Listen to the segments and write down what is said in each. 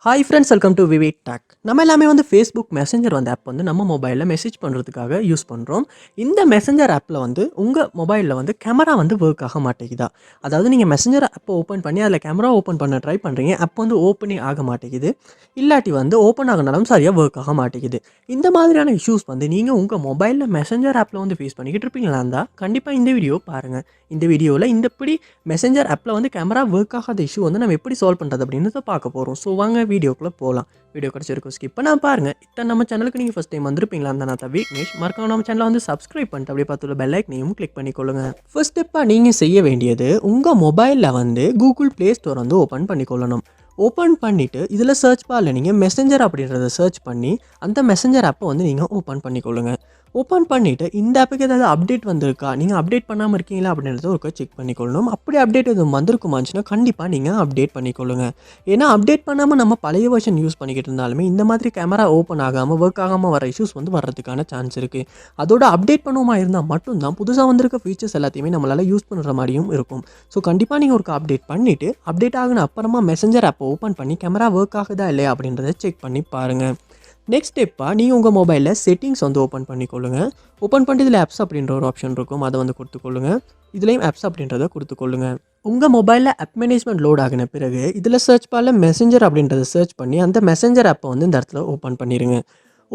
Hi friends, welcome to VividTech. நம்ம எல்லாமே Facebook Messenger app நம்ம மொபைலில் மெசேஜ் பண்ணுறதுக்காக யூஸ் பண்ணுறோம். இந்த மெசஞ்சர் ஆப்பில் உங்கள் மொபைலில் கேமரா ஒர்க் ஆக மாட்டேங்குதா? அதாவது நீங்கள் மெசஞ்சர் ஆப்பை ஓப்பன் பண்ணி அதில் கேமரா ஓப்பன் பண்ண ட்ரை பண்ணுறீங்க. ஆப் ஓப்பனே ஆக மாட்டேங்குது. இல்லாட்டி ஓப்பன் ஆகினாலும் சரியாக ஒர்க் ஆக மாட்டேங்குது. இந்த மாதிரியான இஷ்யூஸ் நீங்கள் உங்கள் மொபைலில் மெசஞ்சர் ஆப்பில் ஃபேஸ் பண்ணிக்கிட்டு இருப்பீங்களா இருந்தால் கண்டிப்பாக இந்த வீடியோ பாருங்கள். இந்த வீடியோவில் இந்தப்படி மெசஞ்சர் ஆப்பில் கேமரா ஒர்க் ஆகாத இஷ்யூ நம்ம எப்படி சால்வ் பண்ணுறது அப்படின்றத பார்க்க போகிறோம். ஸோ வாங்க வீடியோக்குள்ளே போகலாம். வீடியோ கிடச்சிருக்கும் ஸ்கிப் பண்ணால் பாருங்கள். இத்தனை நம்ம சேனலுக்கு நீங்கள் ஃபஸ்ட் டைம் வந்திருப்பீங்களா அந்த நான் விக்னேஷ். மறக்காம நம்ம சேனலை சப்ஸ்கிரைப் பண்ணிட்டு அப்படியே பார்த்துள்ள பெல் ஐக்கனையும் கிளிக் பண்ணிக்கொள்ளுங்க. ஃபர்ஸ்ட் ஸ்டெப்பாக நீங்கள் செய்ய வேண்டியது உங்கள் மொபைலில் கூகுள் ப்ளே ஸ்டோர் ஓப்பன் பண்ணிக்கொள்ளணும். ஓப்பன் பண்ணிவிட்டு இதில் சர்ச் பாரில் நீங்கள் மெசஞ்சர் அப்படின்றத சர்ச் பண்ணி அந்த மெசஞ்சர் ஆப்பை நீங்கள் ஓப்பன் பண்ணிக்கொள்ளுங்க. ஓப்பன் பண்ணிவிட்டு இந்த ஆப்புக்கு ஏதாவது அப்டேட் வந்திருக்கா, நீங்கள் அப்டேட் பண்ணாமல் இருக்கீங்களா அப்படின்றத ஒரு செக் பண்ணிக்கொள்ளணும். அப்படி அப்டேட் எதுவும் வந்திருக்குமாச்சுன்னா கண்டிப்பாக நீங்கள் அப்டேட் பண்ணிக்கொள்ளுங்க. ஏன்னா அப்டேட் பண்ணாமல் நம்ம பழைய வெர்ஷன் யூஸ் பண்ணிக்கிட்டு இருந்தாலுமே இந்த மாதிரி கேமரா ஓப்பன் ஆகாமல் ஒர்க் ஆகாமல் வர இஷ்யூஸ் வர்றதுக்கான சான்ஸ் இருக்குது. அதோட அப்டேட் பண்ணுவோமா இருந்தால் மட்டும்தான் புதுசாக வந்திருக்க ஃபீச்சர்ஸ் எல்லாத்தையுமே நம்மளால் யூஸ் பண்ணுற மாதிரியும் இருக்கும். ஸோ கண்டிப்பாக நீங்கள் ஒரு அப்டேட் பண்ணிவிட்டு அப்டேட் ஆகின அப்புறமா மெசஞ்சர் ஆப்பை ஓப்பன் பண்ணி கேமரா ஒர்க் ஆகுதா இல்லையா அப்படின்றத செக் பண்ணி பாருங்கள். நெக்ஸ்ட் ஸ்டெப்பாக நீங்கள் உங்கள் மொபைலில் செட்டிங்ஸ் ஓப்பன் பண்ணிக்கொள்ளுங்க. ஓப்பன் பண்ணிட்டு இதில் ஆப்ஸ் அப்படின்ற ஒரு ஆப்ஷன் இருக்கும், அதை கொடுத்துக்கொள்ளுங்க. இதுலேயும் ஆப்ஸ் அப்படின்றத கொடுத்துக்கொள்ளுங்க. உங்கள் மொபைலில் ஆப் மேனேஜ்மெண்ட் லோட் ஆகின பிறகு இதில் சர்ச் பாரில் மெசஞ்சர் அப்படின்றத சர்ச் பண்ணி அந்த மெசஞ்சர் ஆப்பை இந்த இடத்துல ஓப்பன் பண்ணிடுங்க.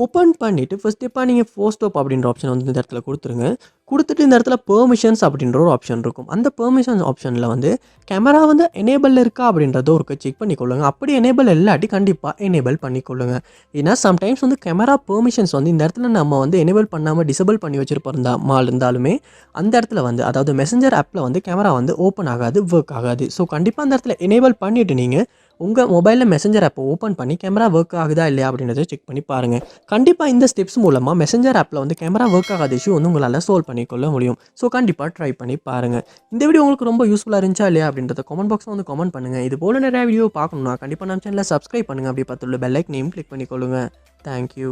ஓப்பன் பண்ணிவிட்டு ஃபஸ்ட் ஸ்டெப்பாக நீங்கள் ஸ்டாப் அப்படின்ற ஆப்ஷன் இந்த இடத்துல கொடுத்துருங்க. கொடுத்துட்டு இந்த இடத்துல பெர்மிஷன்ஸ் அப்படின்ற ஒரு ஆப்ஷன் இருக்கும். அந்த பெர்மிஷன்ஸ் ஆப்ஷனில் கேமரா எனேபிள் இருக்கா அப்படின்றத ஒரு செக் பண்ணிக்கொள்ளுங்க. அப்படி எனேபிள் இல்லாட்டி கண்டிப்பாக எனேபிள் பண்ணிக்கொள்ளுங்க. ஏன்னா சம்டைம்ஸ் கேமரா பெர்மிஷன்ஸ் இந்த இடத்துல நம்ம எனேபிள் பண்ணாமல் டிசபிள் பண்ணி இருந்தாலுமே அந்த இடத்துல அதாவது மெசஞ்சர் ஆப்பில் கேமரா ஓப்பன் ஆகாது, ஒர்க் ஆகாது. ஸோ கண்டிப்பாக அந்த இடத்துல எனேபிள் பண்ணிவிட்டு நீங்கள் உங்கள் மொபைலில் மெசஞ்சர் ஆப்பை ஓப்பன் பண்ணி கேமரா ஒர்க் ஆகுதா இல்லையா அப்படின்றத செக் பண்ணி பாருங்கள். கண்டிப்பாக இந்த ஸ்டெப்ஸ் மூலமாக மெசஞ்சர் ஆப்பில் கேமரா ஒர்க் ஆகாத இஷ்யூ உங்களால் சால்வ் பண்ணிக்கொள்ள முடியும். ஸோ கண்டிப்பாக ட்ரை பண்ணி பாருங்கள். இந்த வீடியோ உங்களுக்கு ரொம்ப யூஸ்ஃபுல்லாக இருந்துச்சா இல்லையா அப்படின்றத கமெண்ட் பாக்ஸில் கமெண்ட் பண்ணுங்கள். இது போல நிறைய வீடியோ பார்க்கணும்னா கண்டிப்பாக நம்ம சேனலை சப்ஸ்கிரைப் பண்ணுங்கள். அப்படி பார்த்துள்ள பெல் ஐக்கனையும் கிளிக் பண்ணிக்கொள்ளுங்கள். தேங்க்யூ.